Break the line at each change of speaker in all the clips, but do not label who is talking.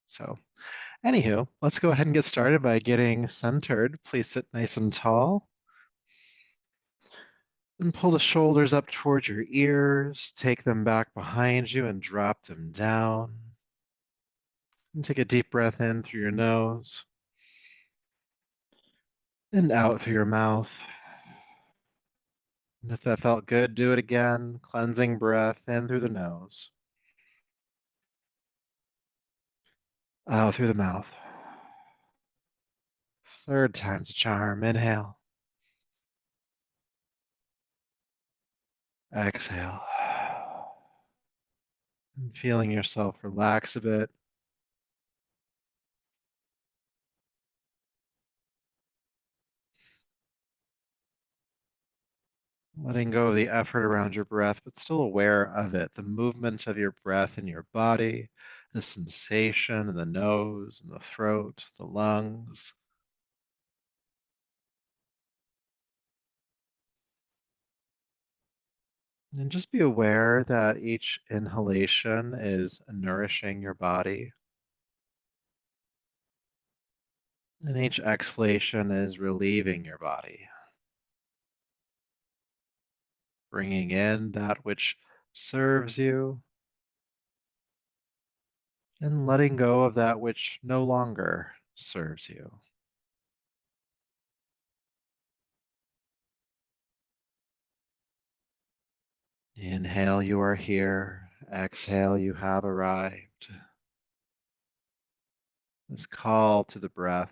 So, anywho, let's go ahead and get started by getting centered. Please sit nice and tall and pull the shoulders up towards your ears. Take them back behind you and drop them down. And take a deep breath in through your nose and out through your mouth. And if that felt good, do it again. Cleansing breath in through the nose, out through the mouth. Third time's a charm. Inhale, exhale. And feeling yourself relax a bit. Letting go of the effort around your breath, but still aware of it, the movement of your breath in your body, the sensation in the nose and the throat, the lungs. And just be aware that each inhalation is nourishing your body, and each exhalation is relieving your body, bringing in that which serves you and letting go of that which no longer serves you. Inhale, you are here. Exhale, you have arrived. This call to the breath.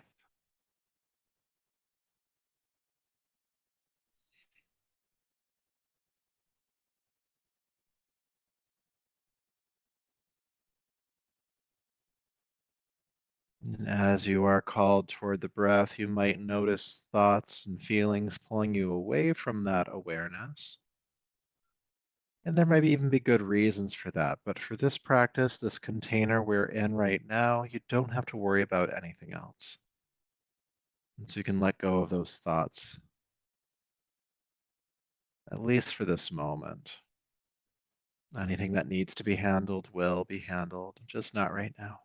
And as you are called toward the breath, you might notice thoughts and feelings pulling you away from that awareness. And there might even be good reasons for that. But for this practice, this container we're in right now, you don't have to worry about anything else. And so you can let go of those thoughts, at least for this moment. Anything that needs to be handled will be handled, just not right now.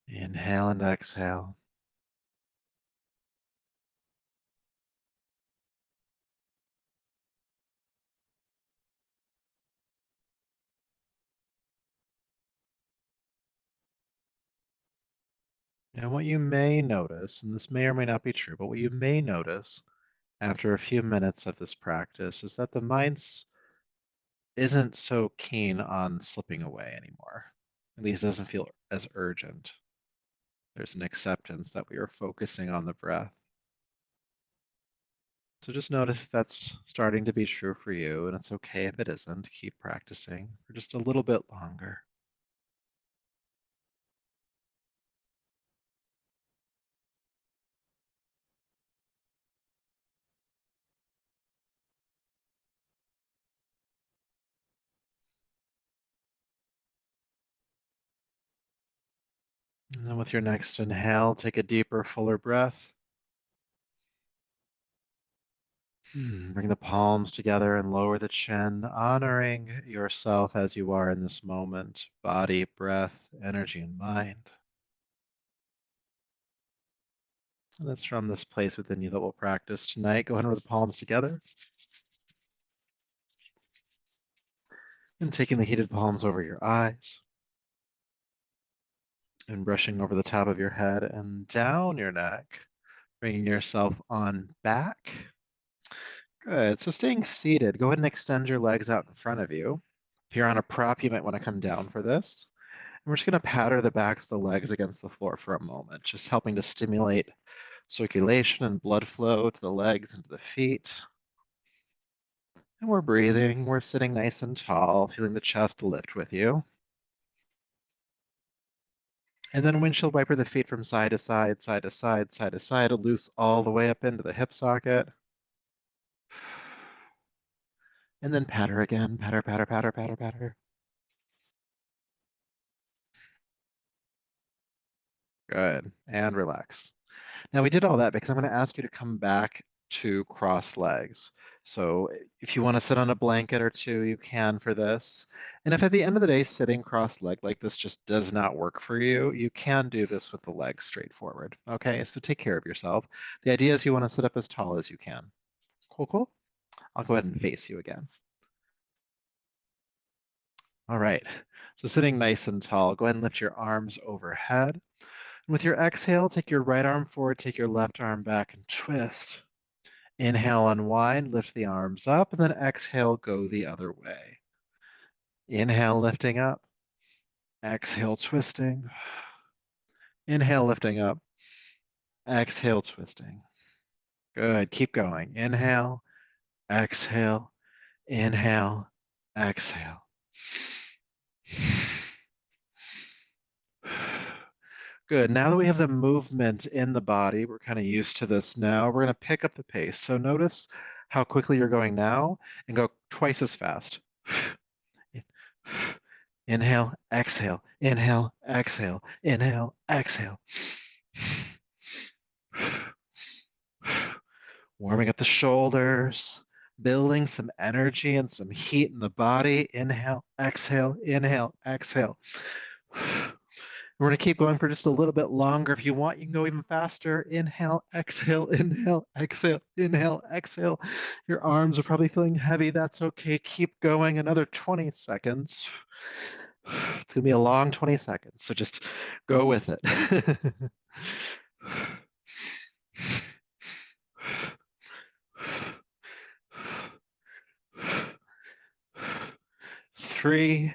Inhale and exhale. And what you may notice, and this may or may not be true, but what you may notice after a few minutes of this practice is that the mind isn't so keen on slipping away anymore. At least it doesn't feel as urgent. There's an acceptance that we are focusing on the breath. So just notice if that's starting to be true for you, and it's okay if it isn't. Keep practicing for just a little bit longer. And then with your next inhale, take a deeper, fuller breath. Bring the palms together and lower the chin, honoring yourself as you are in this moment, body, breath, energy, and mind. And it's from this place within you that we'll practice tonight. Go ahead with the palms together and taking the heated palms over your eyes and brushing over the top of your head and down your neck, bringing yourself on back. Good. So staying seated, go ahead and extend your legs out in front of you. If you're on a prop, you might want to come down for this. And we're just going to patter the backs of the legs against the floor for a moment, just helping to stimulate circulation and blood flow to the legs and to the feet. And we're breathing, we're sitting nice and tall, feeling the chest lift with you. And then windshield wiper the feet from side to side, side to side, side to side, loose all the way up into the hip socket. And then patter again, patter, patter, patter, patter, patter. Good, and relax. Now we did all that because I'm going to ask you to come back to cross legs. So if you want to sit on a blanket or two, you can for this. And if at the end of the day, sitting cross-legged like this just does not work for you, you can do this with the legs straight forward. Okay, so take care of yourself. The idea is you want to sit up as tall as you can. Cool, cool. I'll go ahead and face you again. All right, so sitting nice and tall, go ahead and lift your arms overhead. And with your exhale, take your right arm forward, take your left arm back and twist. Inhale, unwind, lift the arms up, and then exhale, go the other way. Inhale, lifting up. Exhale, twisting. Inhale, lifting up. Exhale, twisting. Good. Keep going. Inhale, exhale, inhale, exhale. Good. Now that we have the movement in the body, we're kind of used to this now. We're going to pick up the pace. So notice how quickly you're going now and go twice as fast. Inhale, exhale, inhale, exhale, inhale, exhale. Warming up the shoulders, building some energy and some heat in the body. Inhale, exhale, inhale, exhale. We're going to keep going for just a little bit longer. If you want, you can go even faster. Inhale, exhale, inhale, exhale, inhale, exhale. Your arms are probably feeling heavy. That's okay. Keep going another 20 seconds. It's going to be a long 20 seconds, so just go with it. 3,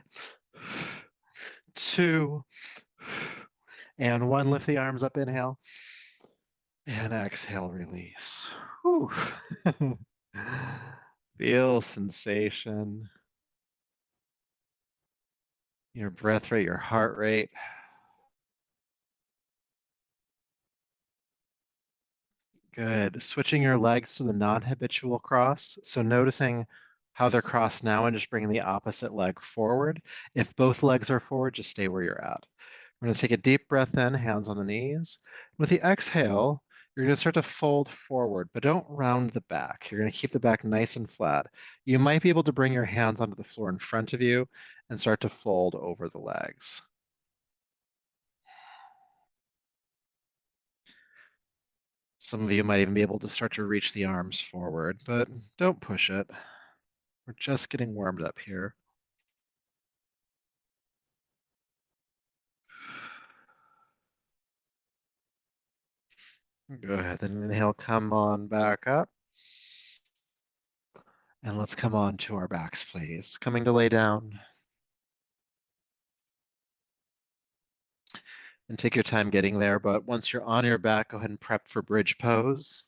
2, and 1. Lift the arms up, inhale. And exhale, release. Whew. Feel sensation, your breath rate, your heart rate. Good. Switching your legs to the non-habitual cross. So noticing how they're crossed now and just bringing the opposite leg forward. If both legs are forward, just stay where you're at. We're going to take a deep breath in, hands on the knees. With the exhale, you're going to start to fold forward, but don't round the back. You're going to keep the back nice and flat. You might be able to bring your hands onto the floor in front of you and start to fold over the legs. Some of you might even be able to start to reach the arms forward, but don't push it. We're just getting warmed up here. Go ahead and inhale, come on back up. And let's come on to our backs, please. Coming to lay down. And take your time getting there, but once you're on your back, go ahead and prep for bridge pose.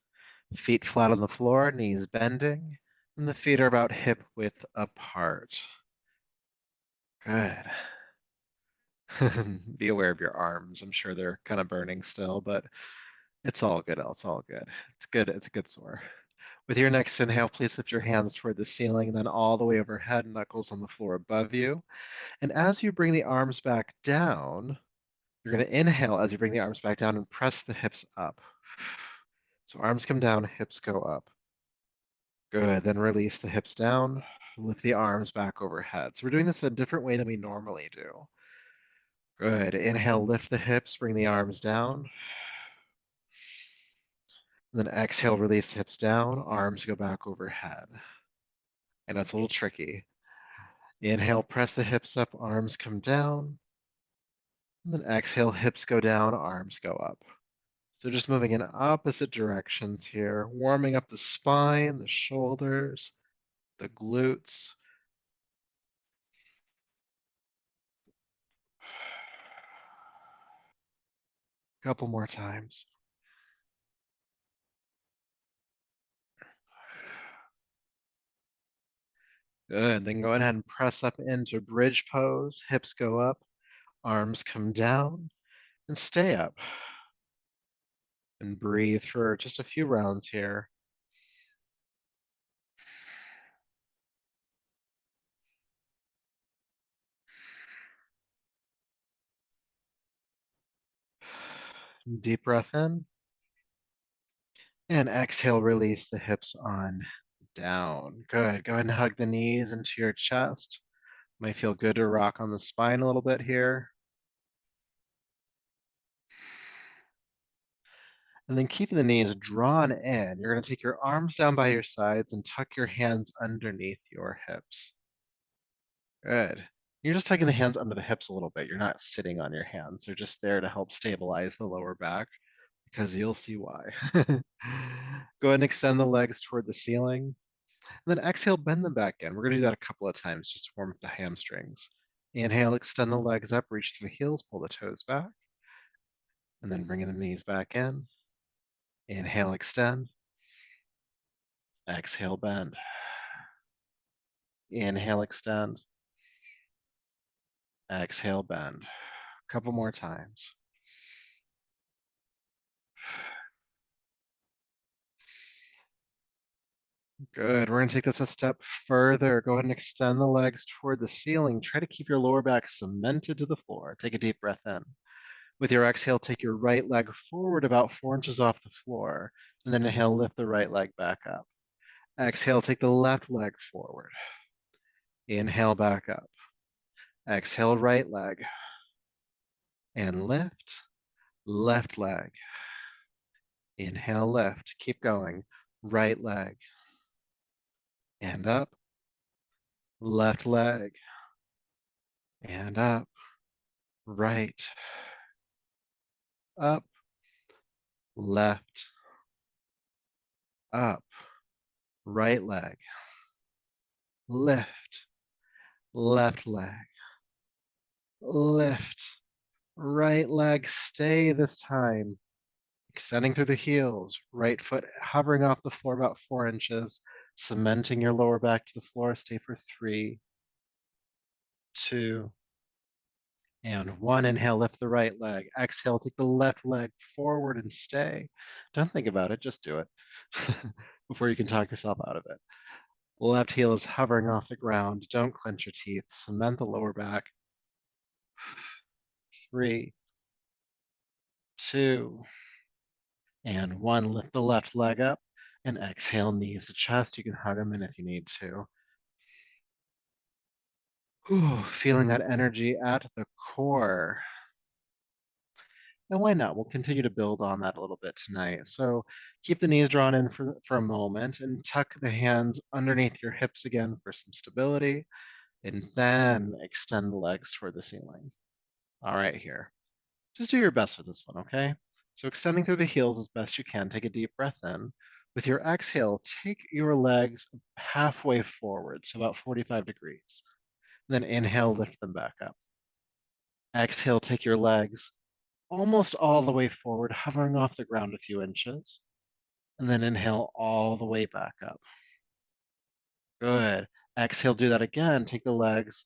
Feet flat on the floor, knees bending, and the feet are about hip width apart. Good. Be aware of your arms. I'm sure they're kind of burning still, but it's all good. It's all good. It's good. It's a good sore. With your next inhale, please lift your hands toward the ceiling and then all the way overhead, knuckles on the floor above you. And as you bring the arms back down, you're going to inhale as you bring the arms back down and press the hips up. So arms come down, hips go up. Good. Then release the hips down, lift the arms back overhead. So we're doing this a different way than we normally do. Good. Inhale, lift the hips, bring the arms down. And then exhale, release the hips down, arms go back overhead. I know it's a little tricky. Inhale, press the hips up, arms come down. And then exhale, hips go down, arms go up. So just moving in opposite directions here, warming up the spine, the shoulders, the glutes. A couple more times. Good. Then go ahead and press up into bridge pose. Hips go up, arms come down, and stay up. And breathe for just a few rounds here. Deep breath in. And exhale, release the hips on down. Good. Go ahead and hug the knees into your chest. Might feel good to rock on the spine a little bit here. And then keeping the knees drawn in, you're going to take your arms down by your sides and tuck your hands underneath your hips. Good. You're just tucking the hands under the hips a little bit. You're not sitting on your hands. They're just there to help stabilize the lower back because you'll see why. Go ahead and extend the legs toward the ceiling. And then exhale, bend them back in. We're going to do that a couple of times just to warm up the hamstrings. Inhale, extend the legs up, reach to the heels, pull the toes back, and then bringing the knees back in. Inhale, extend. Exhale, bend. Inhale, extend. Exhale, bend. A couple more times. Good. We're going to take this a step further. Go ahead and extend the legs toward the ceiling. Try to keep your lower back cemented to the floor. Take a deep breath in. With your exhale, take your right leg forward about 4 inches off the floor. And then inhale, lift the right leg back up. Exhale, take the left leg forward. Inhale, back up. Exhale, right leg. And lift, left leg. Inhale, lift. Keep going. Right leg. And up. Left leg. And up. Right. Up. Left. Up. Right leg. Lift. Left leg. Lift. Right leg. Stay this time. Extending through the heels. Right foot hovering off the floor about 4 inches. Cementing your lower back to the floor. Stay for 3, 2, and 1. Inhale, lift the right leg. Exhale, take the left leg forward and stay. Don't think about it, just do it before you can talk yourself out of it. Left heel is hovering off the ground. Don't clench your teeth. Cement the lower back. 3, 2, and 1. Lift the left leg up and exhale, knees to chest. You can hug them in if you need to. Ooh, feeling that energy at the core. And why not? We'll continue to build on that a little bit tonight. So keep the knees drawn in for a moment and tuck the hands underneath your hips again for some stability. And then extend the legs toward the ceiling. All right, here. Just do your best with this one, okay? So extending through the heels as best you can. Take a deep breath in. With your exhale, take your legs halfway forward, so about 45 degrees. Then inhale, lift them back up. Exhale, take your legs almost all the way forward, hovering off the ground a few inches. And then inhale all the way back up. Good. Exhale, do that again. Take the legs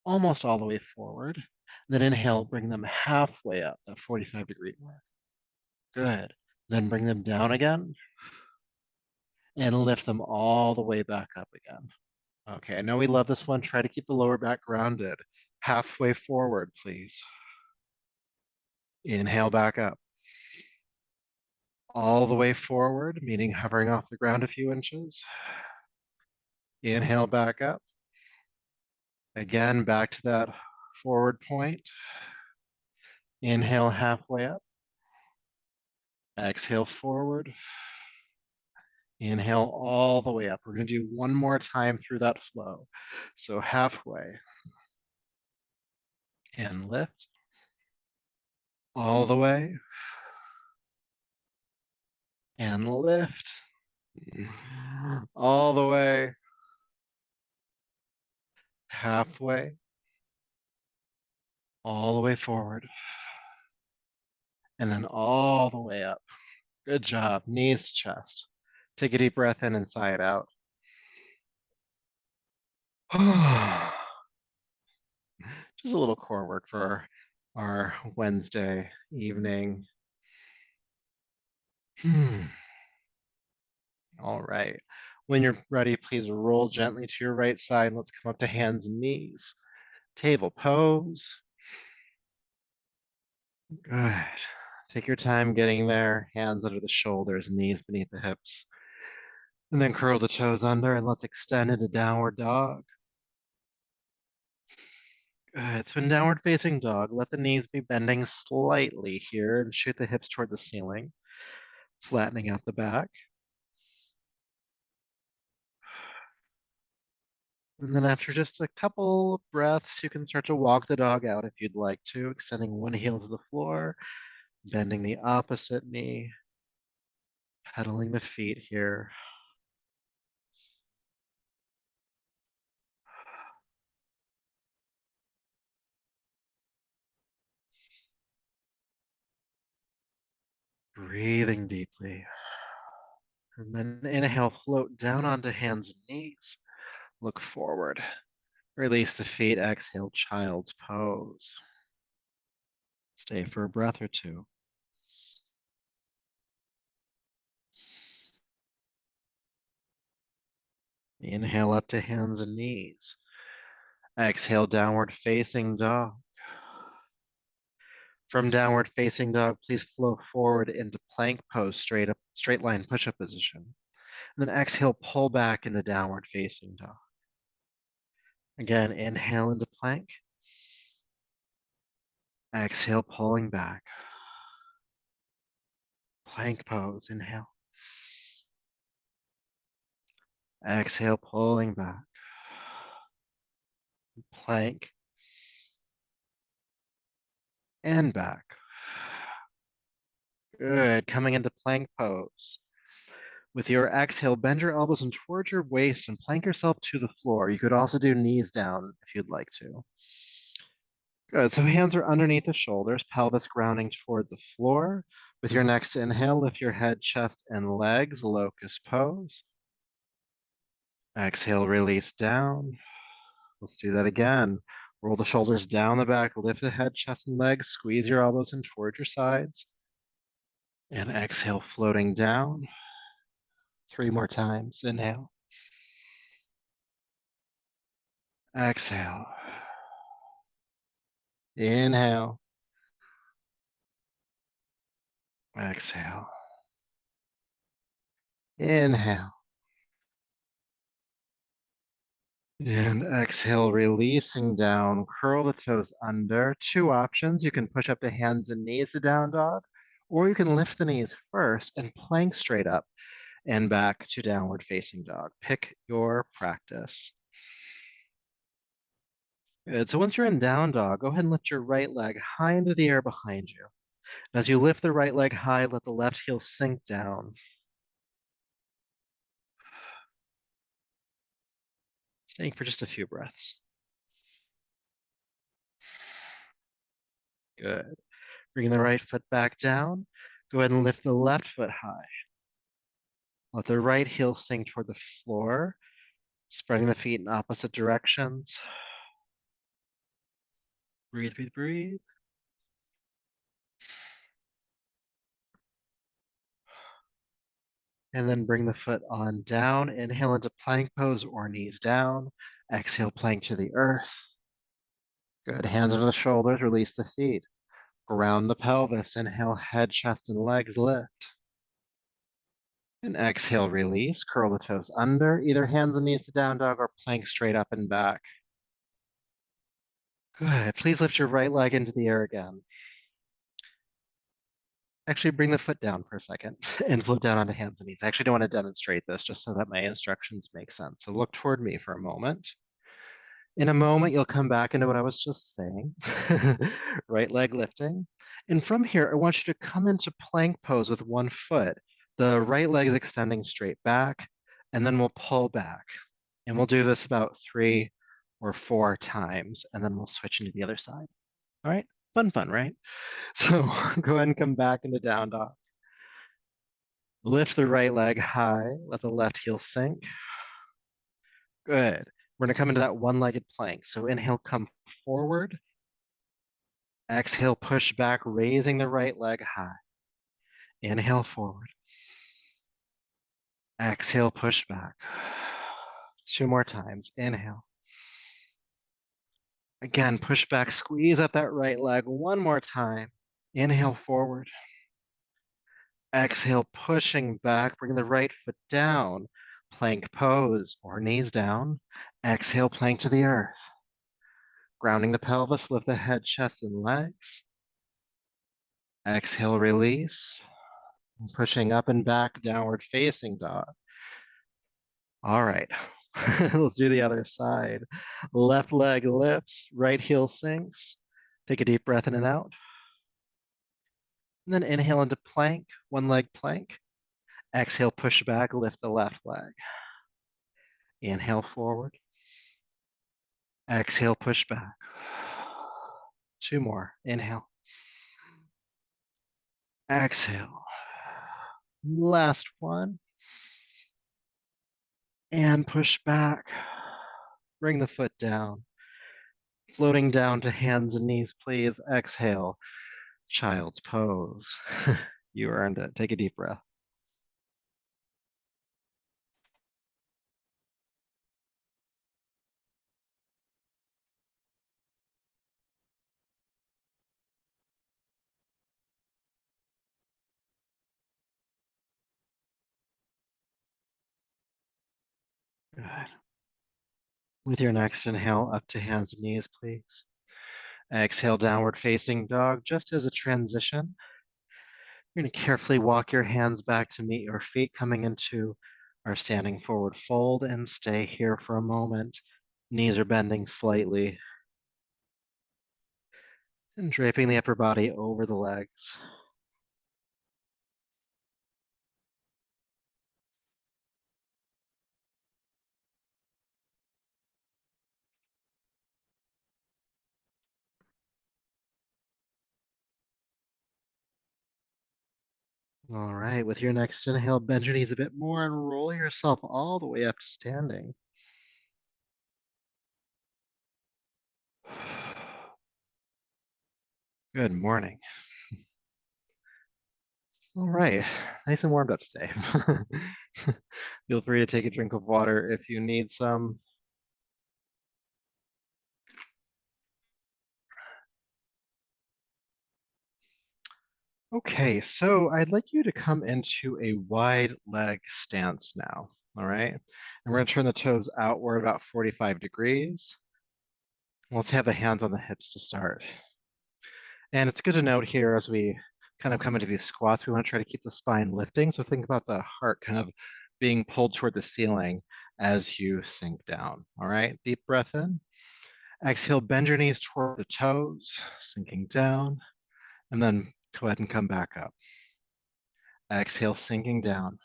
almost all the way forward. Then inhale, bring them halfway up, that 45-degree mark. Good. Then bring them down again and lift them all the way back up again. Okay, I know we love this one. Try to keep the lower back grounded. Halfway forward, please. Inhale back up. All the way forward, meaning hovering off the ground a few inches. Inhale back up. Again, back to that forward point. Inhale halfway up. Exhale forward. Inhale all the way up. We're going to do one more time through that flow. So halfway. And lift. All the way. And lift. All the way. Halfway. All the way forward. And then all the way up. Good job. Knees to chest. Take a deep breath in and sigh it out. Just a little core work for our Wednesday evening. All right. When you're ready, please roll gently to your right side. Let's come up to hands and knees. Table pose. Good. Take your time getting there, hands under the shoulders, knees beneath the hips. And then curl the toes under and let's extend into downward dog. Good. So in downward facing dog, let the knees be bending slightly here and shoot the hips toward the ceiling, flattening out the back. And then after just a couple of breaths, you can start to walk the dog out if you'd like to, extending one heel to the floor, bending the opposite knee, pedaling the feet here. Breathing deeply. And then inhale, float down onto hands and knees. Look forward. Release the feet. Exhale, child's pose. Stay for a breath or two. Inhale up to hands and knees. Exhale, downward facing dog. From downward facing dog, please flow forward into plank pose, straight line push-up position. And then exhale, pull back into downward facing dog. Again, inhale into plank. Exhale, pulling back. Plank pose, inhale. Exhale, pulling back. Plank and back. Good. Coming into plank pose. With your exhale, bend your elbows in towards your waist and plank yourself to the floor. You could also do knees down if you'd like to. Good. So hands are underneath the shoulders, pelvis grounding toward the floor. With your next inhale, lift your head, chest, and legs, locust pose. Exhale, release down. Let's do that again. Roll the shoulders down the back, lift the head, chest, and legs, squeeze your elbows in toward your sides. And exhale, floating down. 3 more times. Inhale. Exhale. Inhale. Exhale. Inhale. And exhale, releasing down. Curl the toes under. 2 options. You can push up the hands and knees to down dog, or you can lift the knees first and plank straight up and back to downward facing dog. Pick your practice. Good. So once you're in down dog, go ahead and lift your right leg high into the air behind you. As you lift the right leg high, let the left heel sink down. Staying for just a few breaths. Good. Bring the right foot back down. Go ahead and lift the left foot high. Let the right heel sink toward the floor, spreading the feet in opposite directions. Breathe, breathe, breathe. And then bring the foot on down. Inhale into plank pose or knees down. Exhale, plank to the earth. Good. Hands over the shoulders, release the feet. Ground the pelvis. Inhale, head, chest, and legs lift. And exhale, release. Curl the toes under. Either hands and knees to down dog or plank straight up and back. Good. Please lift your right leg into the air again. Actually, bring the foot down for a second and float down onto hands and knees. I actually don't want to demonstrate this just so that my instructions make sense. So look toward me for a moment. In a moment, you'll come back into what I was just saying. Right leg lifting. And from here, I want you to come into plank pose with one foot. The right leg is extending straight back, and then we'll pull back. And we'll do this about 3 or 4 times, and then we'll switch into the other side. All right? Fun, right? So go ahead and come back into down dog. Lift the right leg high, let the left heel sink. Good. We're gonna come into that one-legged plank. So inhale, come forward. Exhale, push back, raising the right leg high. Inhale forward. Exhale, push back. 2 more times. Inhale. Again, push back, squeeze up that right leg. 1 more time. Inhale forward. Exhale, pushing back, bring the right foot down. Plank pose or knees down. Exhale, plank to the earth. Grounding the pelvis, lift the head, chest, and legs. Exhale, release. Pushing up and back, downward facing dog. All right, let's do the other side. Left leg lifts, right heel sinks. Take a deep breath in and out. And then inhale into plank, one leg plank. Exhale, push back, lift the left leg. Inhale forward. Exhale, push back. Two more. Inhale. Exhale. Last one. And push back. Bring the foot down. Floating down to hands and knees, please. Exhale. Child's pose. You earned it. Take a deep breath. Good. With your next inhale, up to hands and knees, please. Exhale, downward facing dog. Just as a transition, you're going to carefully walk your hands back to meet your feet, coming into our standing forward fold, and stay here for a moment. Knees are bending slightly and draping the upper body over the legs. All right, with your next inhale, bend your knees a bit more and roll yourself all the way up to standing. Good morning. All right, nice and warmed up today. Feel free to take a drink of water if you need some. Okay, so I'd like you to come into a wide leg stance now, all right? And we're gonna turn the toes outward about 45 degrees. Let's have the hands on the hips to start. And it's good to note here as we kind of come into these squats, we want to try to keep the spine lifting. So think about the heart kind of being pulled toward the ceiling as you sink down. All right, deep breath in. Exhale, bend your knees toward the toes, sinking down, and then go ahead and come back up. Exhale, sinking down.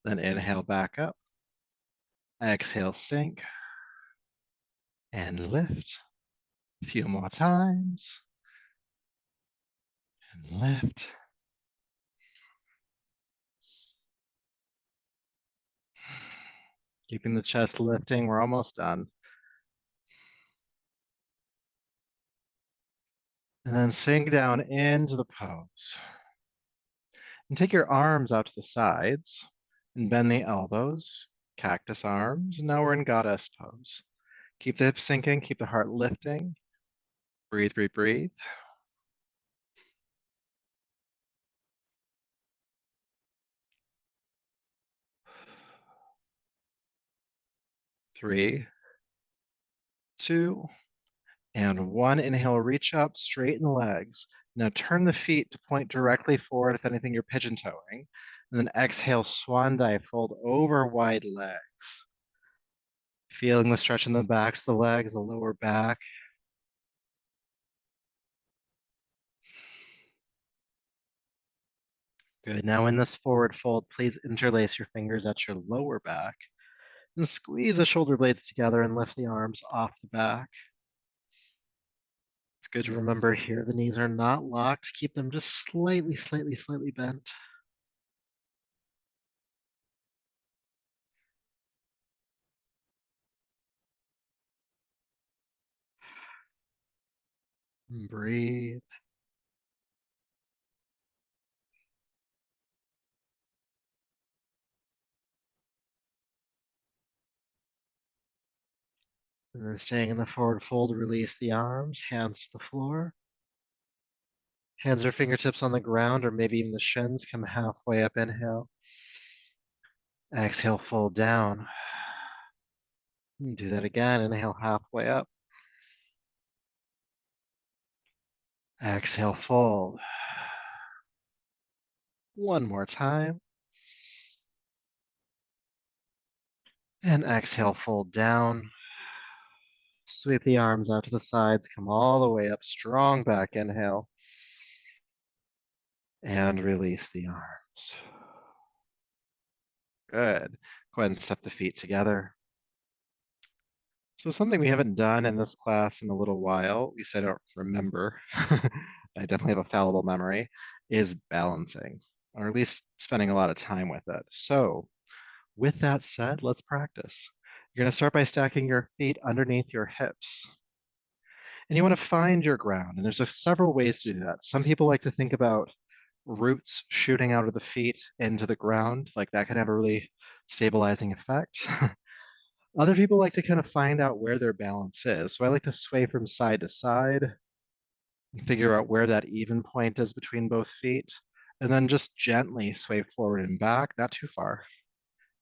Then inhale back up. Exhale, sink and lift. A few more times. And lift. Keeping the chest lifting. We're almost done. And then sink down into the pose. And take your arms out to the sides and bend the elbows, cactus arms. And now we're in goddess pose. Keep the hips sinking, keep the heart lifting. Breathe, breathe, breathe. 3, 2, and 1. Inhale, reach up, straighten the legs. Now turn the feet to point directly forward. If anything, you're pigeon toeing. And then exhale, swan dive, fold over wide legs. Feeling the stretch in the backs of the legs, the lower back. Good. Now in this forward fold, please interlace your fingers at your lower back and squeeze the shoulder blades together and lift the arms off the back. It's good to remember here the knees are not locked. Keep them just slightly, slightly, slightly bent. And breathe. And then staying in the forward fold, release the arms, hands to the floor. Hands or fingertips on the ground, or maybe even the shins. Come halfway up, inhale. Exhale, fold down. Do that again, inhale halfway up. Exhale, fold. One more time. And exhale, fold down. Sweep the arms out to the sides, come all the way up, strong back inhale. And release the arms. Good. Go ahead and step the feet together. So something we haven't done in this class in a little while, at least I don't remember, I definitely have a fallible memory, is balancing, or at least spending a lot of time with it. So with that said, let's practice. You're going to start by stacking your feet underneath your hips. And you want to find your ground. And there's several ways to do that. Some people like to think about roots shooting out of the feet into the ground. Like that could have a really stabilizing effect. Other people like to kind of find out where their balance is. So I like to sway from side to side and figure out where that even point is between both feet. And then just gently sway forward and back, not too far,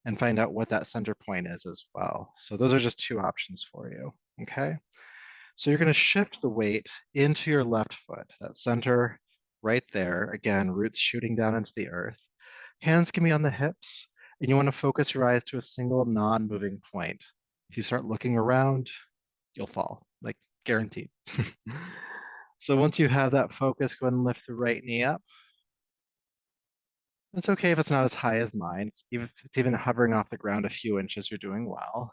and find out what that center point is as well. So those are just two options for you, okay? So you're going to shift the weight into your left foot, that center right there. Again, roots shooting down into the earth. Hands can be on the hips, and you want to focus your eyes to a single non-moving point. If you start looking around, you'll fall, like guaranteed. So once you have that focus, go ahead and lift the right knee up. It's okay if it's not as high as mine. If it's even hovering off the ground a few inches, you're doing well.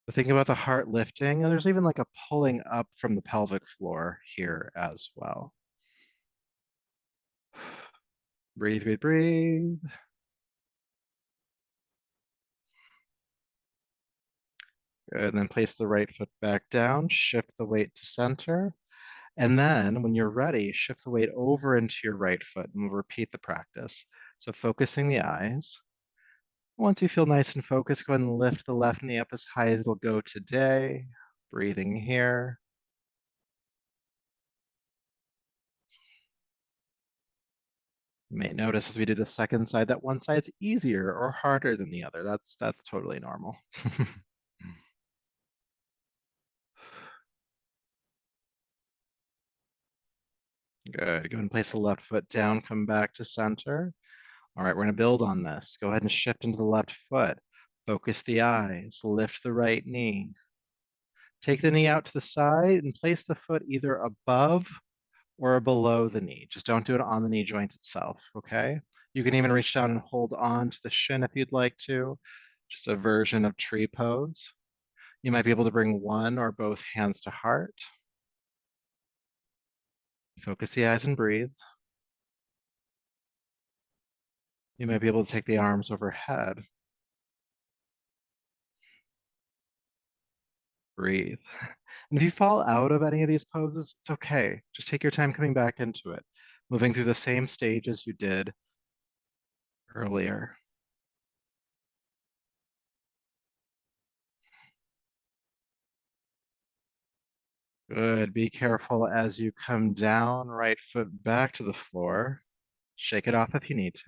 But think about the heart lifting, and there's even like a pulling up from the pelvic floor here as well. Breathe, breathe, breathe. Good, and then place the right foot back down, shift the weight to center. And then when you're ready, shift the weight over into your right foot and we'll repeat the practice. So focusing the eyes. Once you feel nice and focused, go ahead and lift the left knee up as high as it'll go today. Breathing here. You may notice as we do the second side that one side's easier or harder than the other. That's totally normal. Good. Go ahead and place the left foot down, come back to center. All right, we're going to build on this. Go ahead and shift into the left foot. Focus the eyes, lift the right knee. Take the knee out to the side and place the foot either above or below the knee. Just don't do it on the knee joint itself, okay? You can even reach down and hold on to the shin if you'd like to. Just a version of tree pose. You might be able to bring one or both hands to heart. Focus the eyes and breathe. You might be able to take the arms overhead. Breathe. And if you fall out of any of these poses, it's okay. Just take your time coming back into it, moving through the same stage as you did earlier. Good. Be careful as you come down, right foot back to the floor. Shake it off if you need to.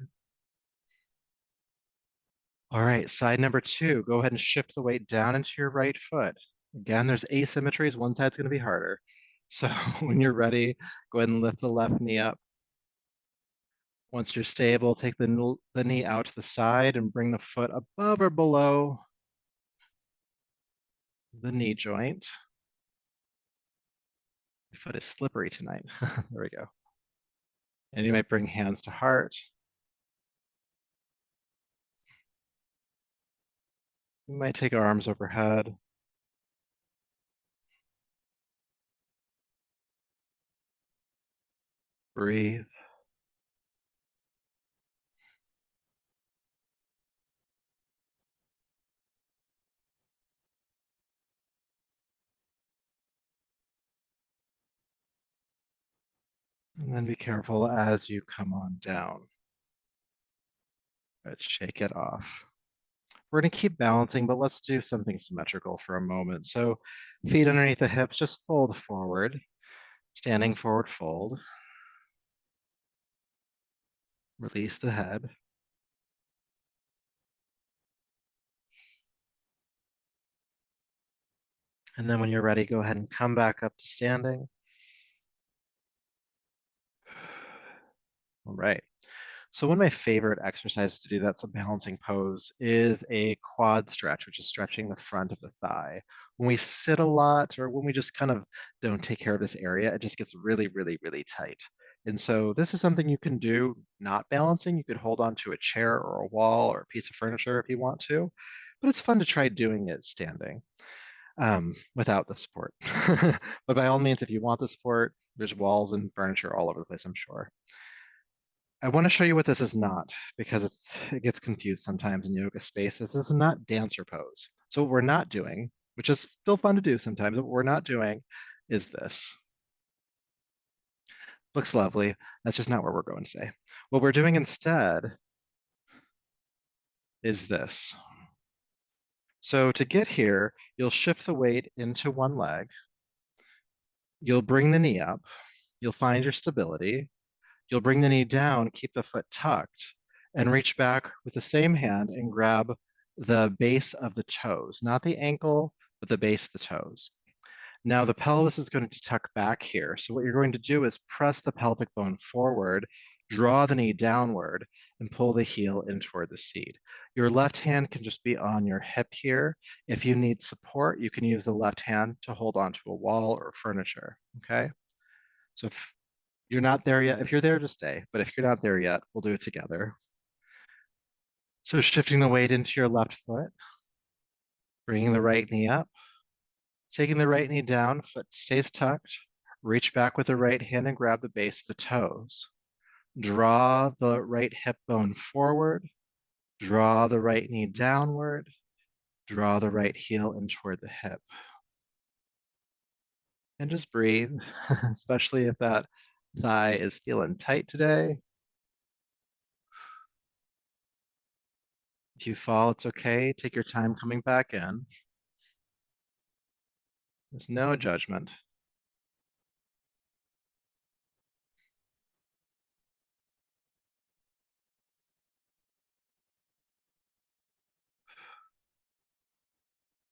All right, side number two, go ahead and shift the weight down into your right foot. Again, there's asymmetries. One side's going to be harder. So when you're ready, go ahead and lift the left knee up. Once you're stable, take the knee out to the side and bring the foot above or below the knee joint. The foot is slippery tonight. There we go. And you might bring hands to heart. You might take arms overhead. Breathe. And then be careful as you come on down. But shake it off. We're going to keep balancing, but let's do something symmetrical for a moment. So feet underneath the hips, just fold forward. Standing forward fold. Release the head. And then when you're ready, go ahead and come back up to standing. All right. So one of my favorite exercises to do that's a balancing pose is a quad stretch, which is stretching the front of the thigh. When we sit a lot or when we just kind of don't take care of this area, it just gets really, really, really tight. And so this is something you can do not balancing. You could hold on to a chair or a wall or a piece of furniture if you want to, but it's fun to try doing it standing without the support. But by all means, if you want the support, there's walls and furniture all over the place, I'm sure. I want to show you what this is not because it gets confused sometimes in yoga spaces. This is not dancer pose. So what we're not doing, which is still fun to do sometimes, what we're not doing is this. Looks lovely. That's just not where we're going today. What we're doing instead is this. So to get here, you'll shift the weight into one leg. You'll bring the knee up. You'll find your stability. You'll bring the knee down, keep the foot tucked, and reach back with the same hand and grab the base of the toes, not the ankle, but the base of the toes. Now the pelvis is going to tuck back here. So what you're going to do is press the pelvic bone forward, draw the knee downward, and pull the heel in toward the seat. Your left hand can just be on your hip here. If you need support, you can use the left hand to hold onto a wall or furniture, okay? So if you're not there yet, if you're there, just stay. But if you're not there yet, we'll do it together. So shifting the weight into your left foot, bringing the right knee up, taking the right knee down, foot stays tucked, reach back with the right hand and grab the base of the toes. Draw the right hip bone forward, draw the right knee downward, draw the right heel in toward the hip. And just breathe, especially if that thigh is feeling tight today. If you fall, it's okay. Take your time coming back in. There's no judgment.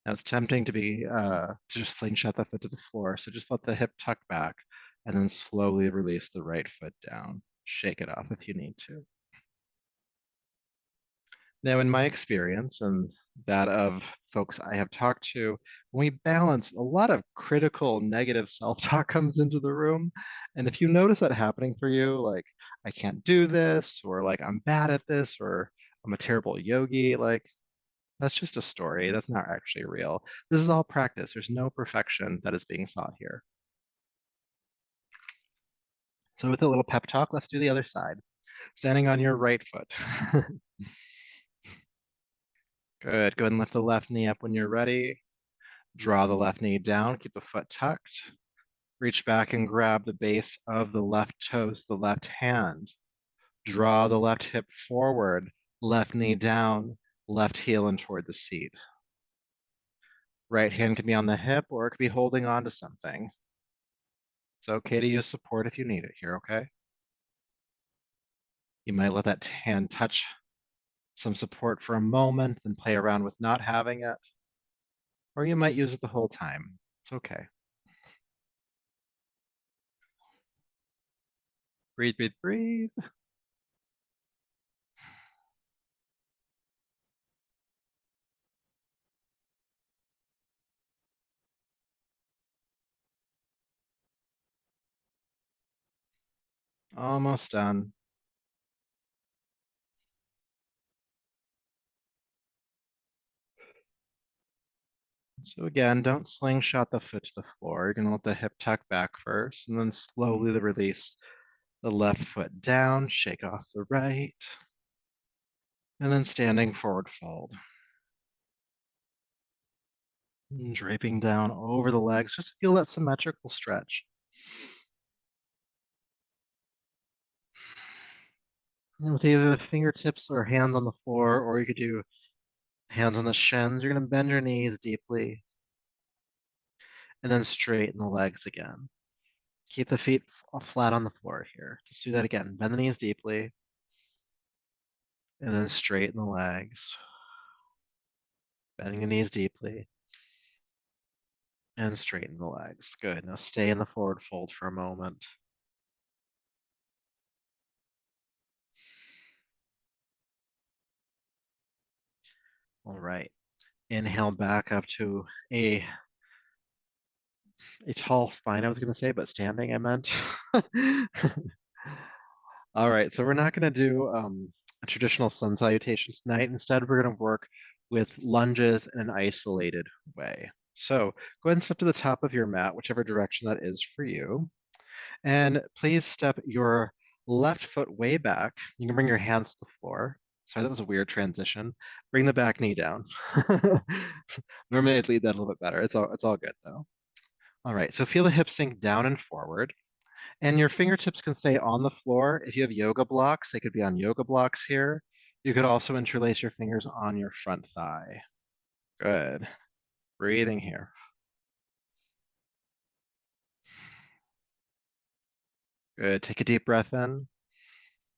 Now it's tempting to just slingshot the foot to the floor. So just let the hip tuck back and then slowly release the right foot down. Shake it off if you need to. Now, in my experience and that of folks I have talked to, when we balance, a lot of critical negative self-talk comes into the room. And if you notice that happening for you, like, I can't do this, or like, I'm bad at this, or I'm a terrible yogi, like, that's just a story. That's not actually real. This is all practice. There's no perfection that is being sought here. So with a little pep talk, let's do the other side. Standing on your right foot. Good. Go ahead and lift the left knee up when you're ready. Draw the left knee down. Keep the foot tucked. Reach back and grab the base of the left toes, the left hand. Draw the left hip forward. Left knee down. Left heel in toward the seat. Right hand can be on the hip or it could be holding on to something. It's okay to use support if you need it here, okay? You might let that hand touch some support for a moment, then play around with not having it, or you might use it the whole time. It's okay. Breathe, breathe, breathe. Almost done. So again, don't slingshot the foot to the floor. You're gonna let the hip tuck back first, and then slowly release the left foot down, shake off the right, and then standing forward fold. And draping down over the legs, just to feel that symmetrical stretch. And with either the fingertips or hands on the floor, or you could do hands on the shins, you're gonna bend your knees deeply, and then straighten the legs again. Keep the feet flat on the floor here. Just do that again. Bend the knees deeply, And then straighten the legs, bending the knees deeply, and straighten the legs. Good. Now stay in the forward fold for a moment. All right. Inhale back up to a tall spine, I was going to say, but standing, I meant. All right, so we're not going to do a traditional sun salutation tonight. Instead, we're going to work with lunges in an isolated way. So go ahead and step to the top of your mat, whichever direction that is for you. And please step your left foot way back. You can bring your hands to the floor. Sorry, that was a weird transition. Bring the back knee down. Normally I'd lead that a little bit better. It's all good though. All right, so feel the hips sink down and forward. And your fingertips can stay on the floor. If you have yoga blocks, they could be on yoga blocks here. You could also interlace your fingers on your front thigh. Good. Breathing here. Good. Take a deep breath in.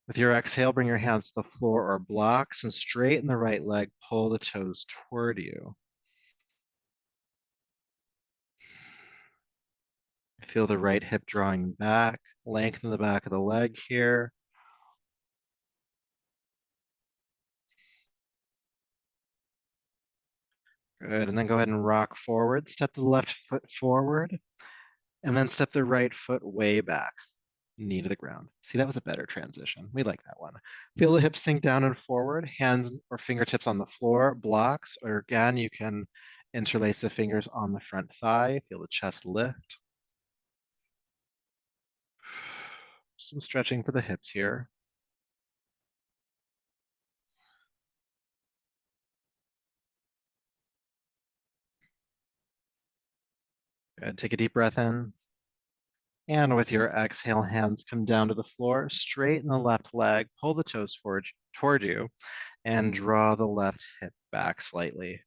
With your exhale, bring your hands to the floor or blocks and straighten the right leg. Pull the toes toward you. Feel the right hip drawing back. Lengthen the back of the leg here. Good. And then go ahead and rock forward. Step the left foot forward and then step the right foot way back. Knee to the ground. See, that was a better transition. We like that one. Feel the hips sink down and forward, hands or fingertips on the floor, blocks, or again, you can interlace the fingers on the front thigh. Feel the chest lift. Some stretching for the hips here. Good. Take a deep breath in. And with your exhale, hands come down to the floor. Straighten the left leg, pull the toes forward toward you, and draw the left hip back slightly.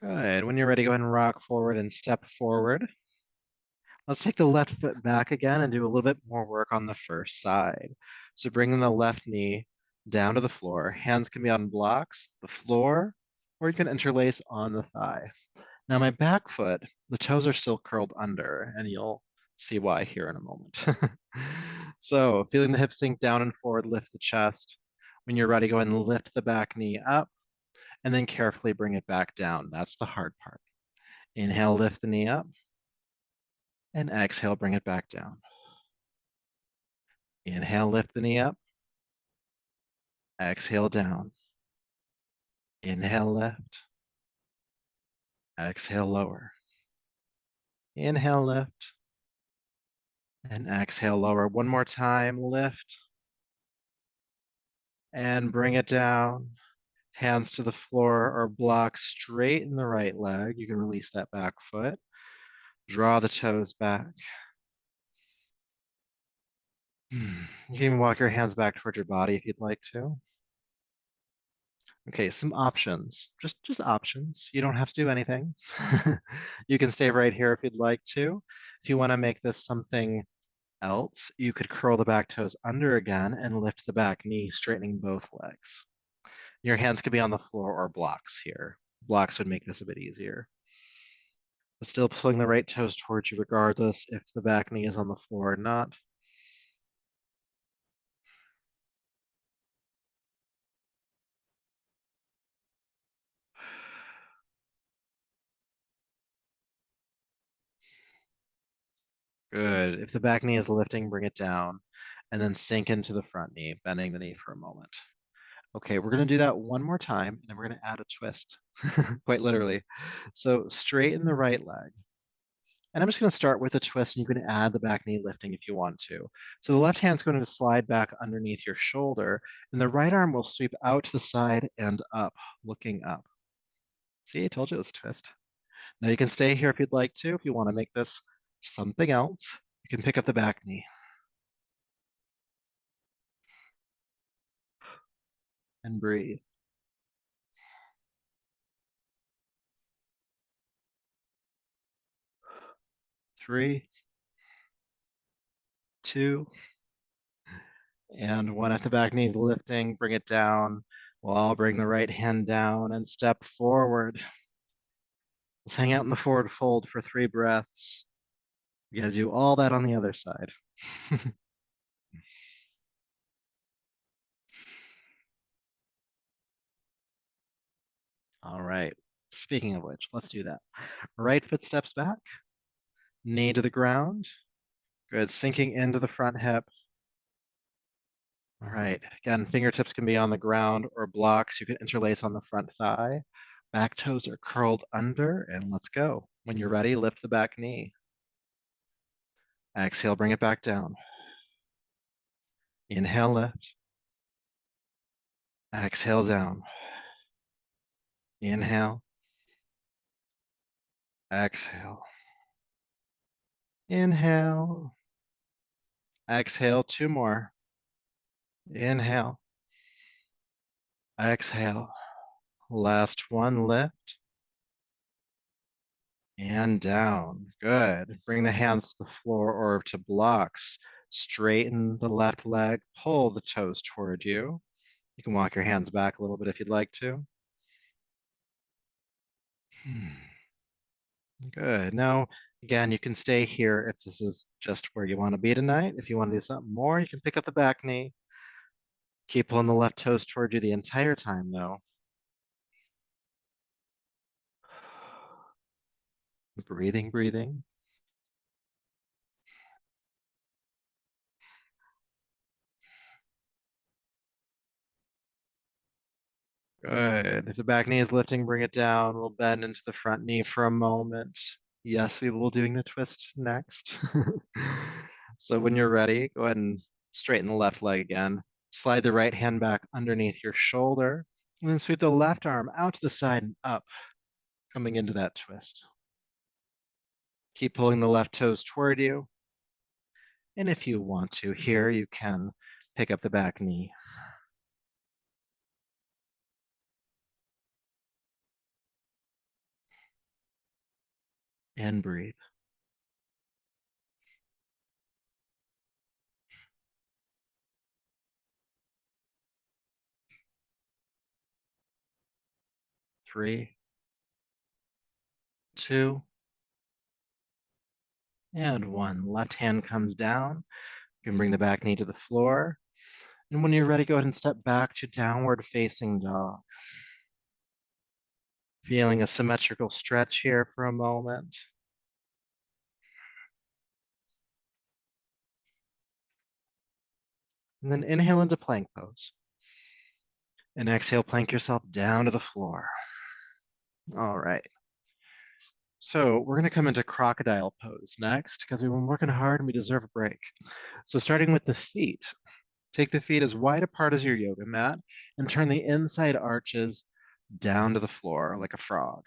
Good. When you're ready, go ahead and rock forward and step forward. Let's take the left foot back again and do a little bit more work on the first side. So bringing the left knee down to the floor. Hands can be on blocks, the floor, or you can interlace on the thigh. Now my back foot, the toes are still curled under, and you'll see why here in a moment. So feeling the hips sink down and forward, lift the chest. When you're ready, go ahead and lift the back knee up, and then carefully bring it back down. That's the hard part. Inhale, lift the knee up, and exhale, bring it back down. Inhale, lift the knee up. Exhale, down. Inhale, lift. Exhale, lower. Inhale, lift. And exhale, lower. One more time, lift. And bring it down. Hands to the floor or block, straighten the right leg. You can release that back foot. Draw the toes back. You can even walk your hands back towards your body if you'd like to. Okay, some options. Just options. You don't have to do anything. You can stay right here if you'd like to. If you want to make this something else, you could curl the back toes under again and lift the back knee, straightening both legs. Your hands could be on the floor or blocks here. Blocks would make this a bit easier. But still pulling the right toes towards you regardless if the back knee is on the floor or not. Good. If the back knee is lifting, bring it down and then sink into the front knee, bending the knee for a moment. Okay, we're going to do that one more time, and then we're going to add a twist, quite literally. So straighten the right leg. And I'm just going to start with a twist, and you can add the back knee lifting if you want to. So the left hand's going to slide back underneath your shoulder, and the right arm will sweep out to the side and up, looking up. See, I told you it was a twist. Now you can stay here if you'd like to. If you want to make this something else, you can pick up the back knee and breathe. 3, 2, and 1 at the back knees lifting. Bring it down. We'll all bring the right hand down and step forward. Let's hang out in the forward fold for 3 breaths. You got to do all that on the other side. All right. Speaking of which, let's do that. Right foot steps back, knee to the ground. Good. Sinking into the front hip. All right. Again, fingertips can be on the ground or blocks. You can interlace on the front thigh. Back toes are curled under, and let's go. When you're ready, lift the back knee. Exhale, bring it back down. Inhale, lift. Exhale, down. Inhale. Exhale. Inhale. Exhale, 2 more. Inhale. Exhale. Last one, lift. And down. Good. Bring the hands to the floor or to blocks. Straighten the left leg. Pull the toes toward you. You can walk your hands back a little bit if you'd like to. Good. Now, again, you can stay here if this is just where you want to be tonight. If you want to do something more, you can pick up the back knee. Keep pulling the left toes toward you the entire time, though. Breathing, breathing. Good. If the back knee is lifting, bring it down. We'll bend into the front knee for a moment. Yes, we will be doing the twist next. So when you're ready, go ahead and straighten the left leg again. Slide the right hand back underneath your shoulder, and then sweep the left arm out to the side and up, coming into that twist. Keep pulling the left toes toward you. And if you want to here, you can pick up the back knee. And breathe. Three, two, and 1. Left hand comes down. You can bring the back knee to the floor. And when you're ready, go ahead and step back to downward facing dog. Feeling a symmetrical stretch here for a moment. And then inhale into plank pose. And exhale, plank yourself down to the floor. All right. So we're going to come into crocodile pose next because we've been working hard and we deserve a break. So starting with the feet, take the feet as wide apart as your yoga mat and turn the inside arches down to the floor like a frog.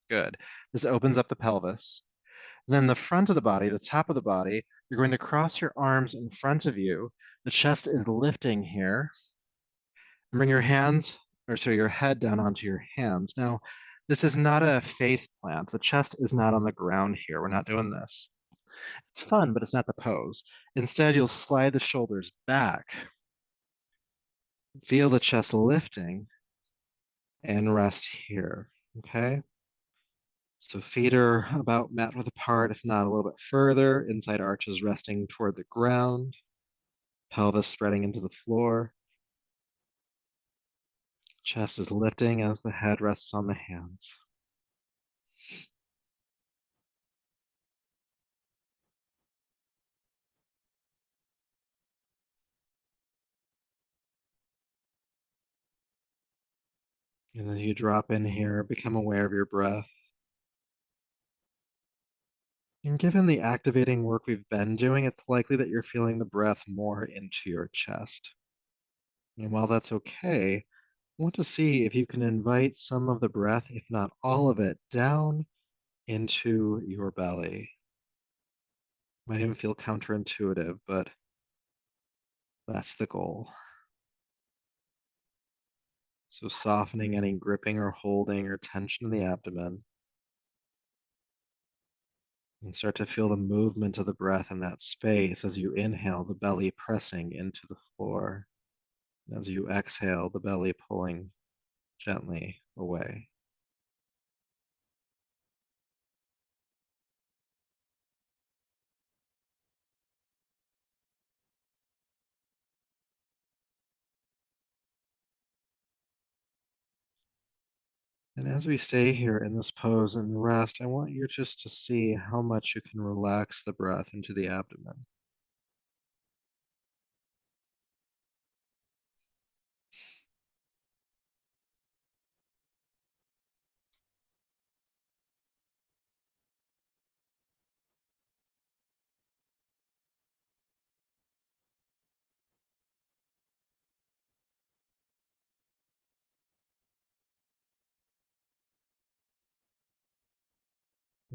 Good. This opens up the pelvis. Then the front of the body, the top of the body, you're going to cross your arms in front of you. The chest is lifting here. And bring your hands, or sorry, your head down onto your hands. Now, this is not a face plant. The chest is not on the ground here. We're not doing this. It's fun, but it's not the pose. Instead, you'll slide the shoulders back. Feel the chest lifting and rest here, okay? So feet are about mat width apart, if not a little bit further. Inside arches resting toward the ground. Pelvis spreading into the floor. Chest is lifting as the head rests on the hands. And then you drop in here, become aware of your breath. And given the activating work we've been doing, it's likely that you're feeling the breath more into your chest. And while that's okay, I want to see if you can invite some of the breath, if not all of it, down into your belly. Might even feel counterintuitive, but that's the goal. So softening any gripping or holding or tension in the abdomen. And start to feel the movement of the breath in that space as you inhale, the belly pressing into the floor. As you exhale, the belly pulling gently away. And as we stay here in this pose and rest, I want you just to see how much you can relax the breath into the abdomen.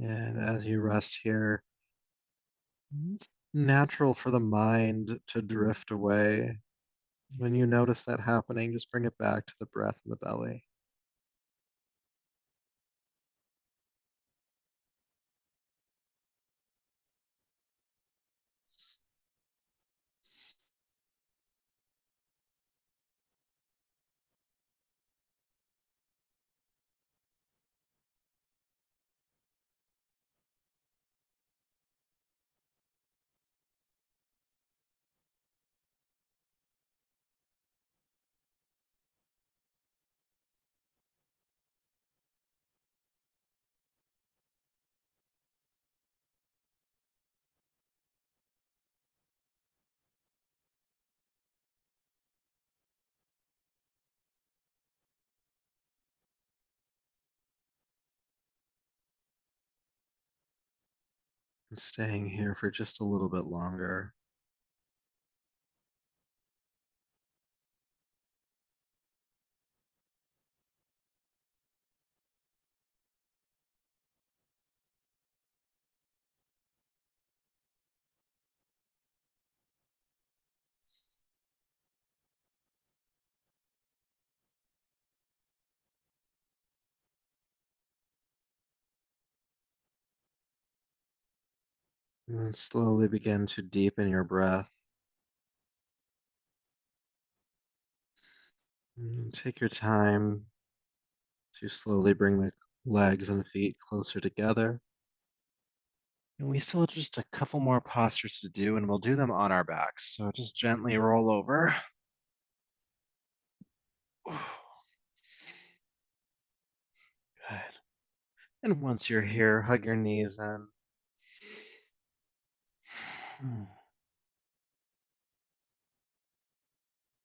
And as you rest here, it's natural for the mind to drift away. When you notice that happening, just bring it back to the breath in the belly. And staying here for just a little bit longer. And then slowly begin to deepen your breath. And take your time to slowly bring the legs and feet closer together. And we still have just a couple more postures to do, and we'll do them on our backs. So just gently roll over. Good. And once you're here, hug your knees in.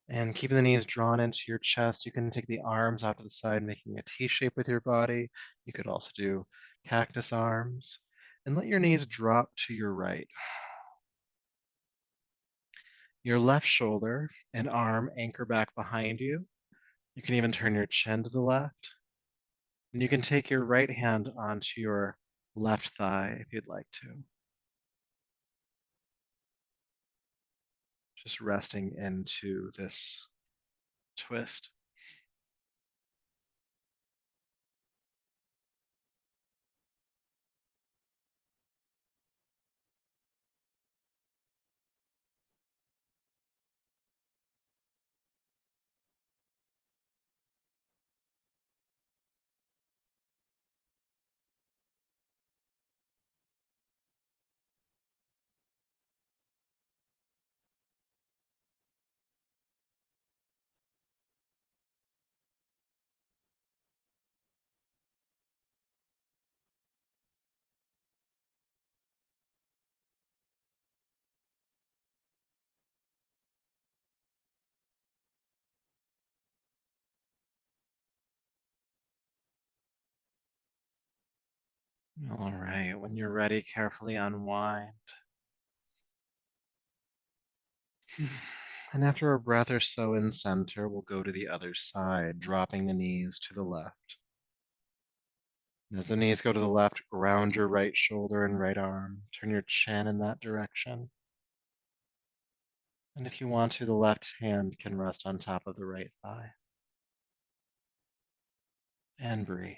And keeping the knees drawn into your chest, you can take the arms out to the side, making a T shape with your body. You could also do cactus arms. And let your knees drop to your right. Your left shoulder and arm anchor back behind you. You can even turn your chin to the left. And you can take your right hand onto your left thigh if you'd like to. Just resting into this twist. All right, when you're ready, carefully unwind. And after a breath or so in center, we'll go to the other side, dropping the knees to the left. As the knees go to the left, ground your right shoulder and right arm. Turn your chin in that direction. And if you want to, the left hand can rest on top of the right thigh. And breathe.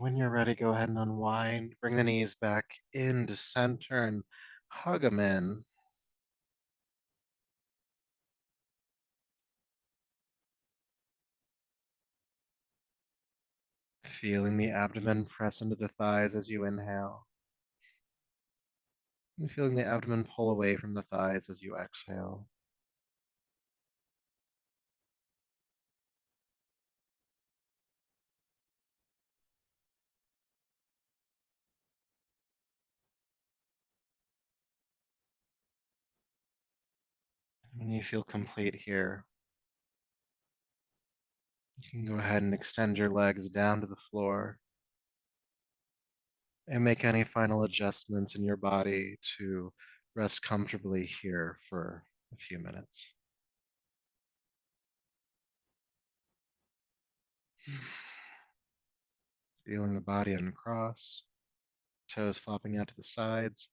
When you're ready, go ahead and unwind. Bring the knees back into center and hug them in. Feeling the abdomen press into the thighs as you inhale. And feeling the abdomen pull away from the thighs as you exhale. When you feel complete here, you can go ahead and extend your legs down to the floor and make any final adjustments in your body to rest comfortably here for a few minutes. Feeling the body uncross, toes flopping out to the sides.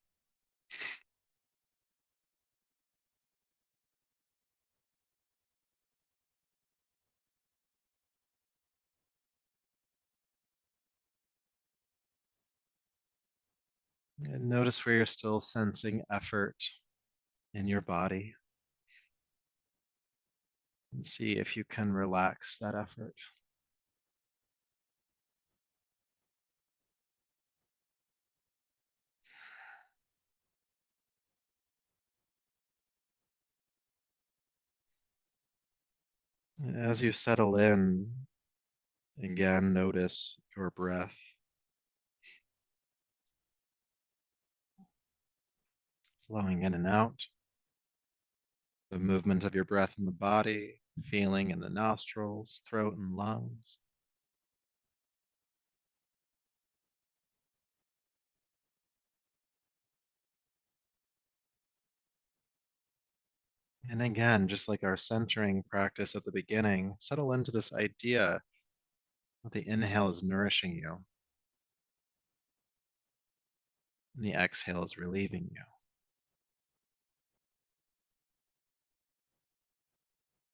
And notice where you're still sensing effort in your body. And see if you can relax that effort. As you settle in, again, notice your breath flowing in and out, the movement of your breath in the body, feeling in the nostrils, throat, and lungs. And again, just like our centering practice at the beginning, settle into this idea that the inhale is nourishing you, and the exhale is relieving you.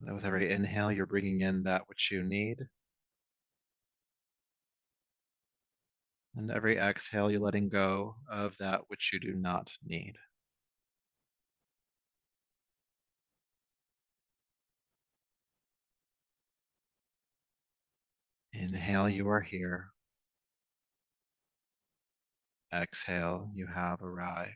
That with every inhale, you're bringing in that which you need, and every exhale, you're letting go of that which you do not need. Inhale, you are here. Exhale, you have arrived.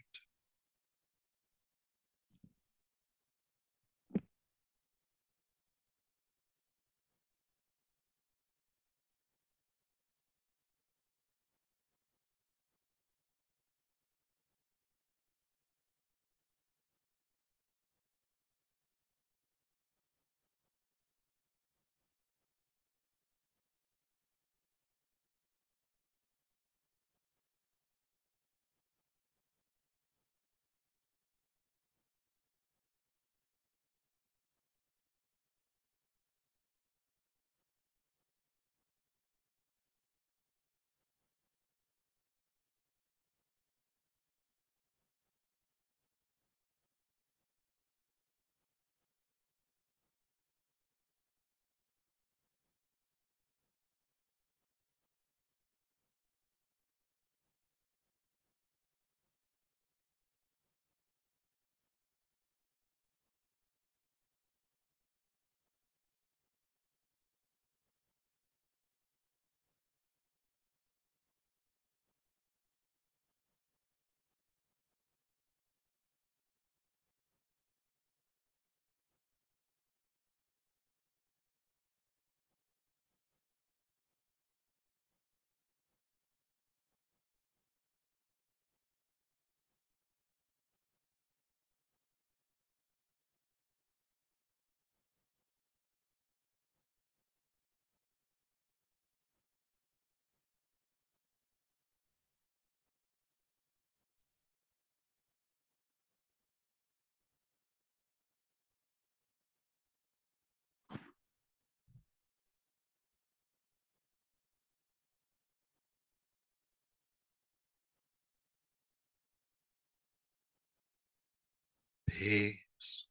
Peace.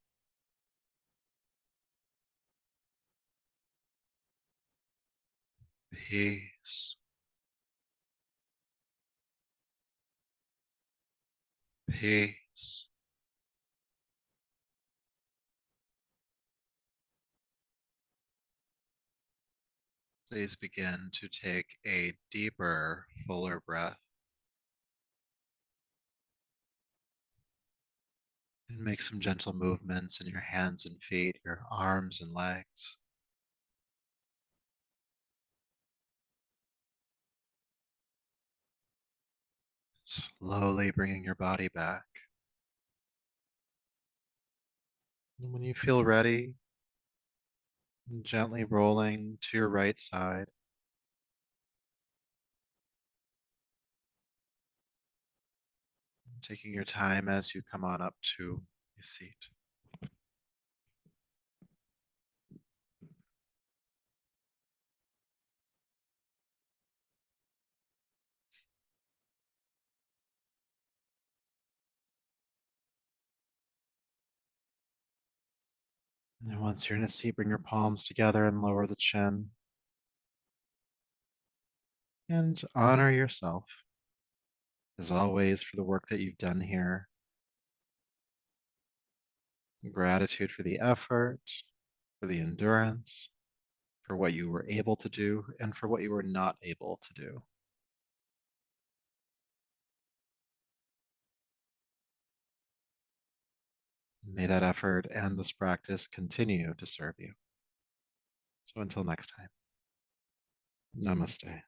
Peace. peace. Please begin to take a deeper, fuller breath and make some gentle movements in your hands and feet, your arms and legs. Slowly bringing your body back. And when you feel ready, gently rolling to your right side, taking your time as you come on up to a seat. And once you're in a seat, bring your palms together and lower the chin. And honor yourself, as always, for the work that you've done here. Gratitude for the effort, for the endurance, for what you were able to do, and for what you were not able to do. May that effort and this practice continue to serve you. So until next time, namaste.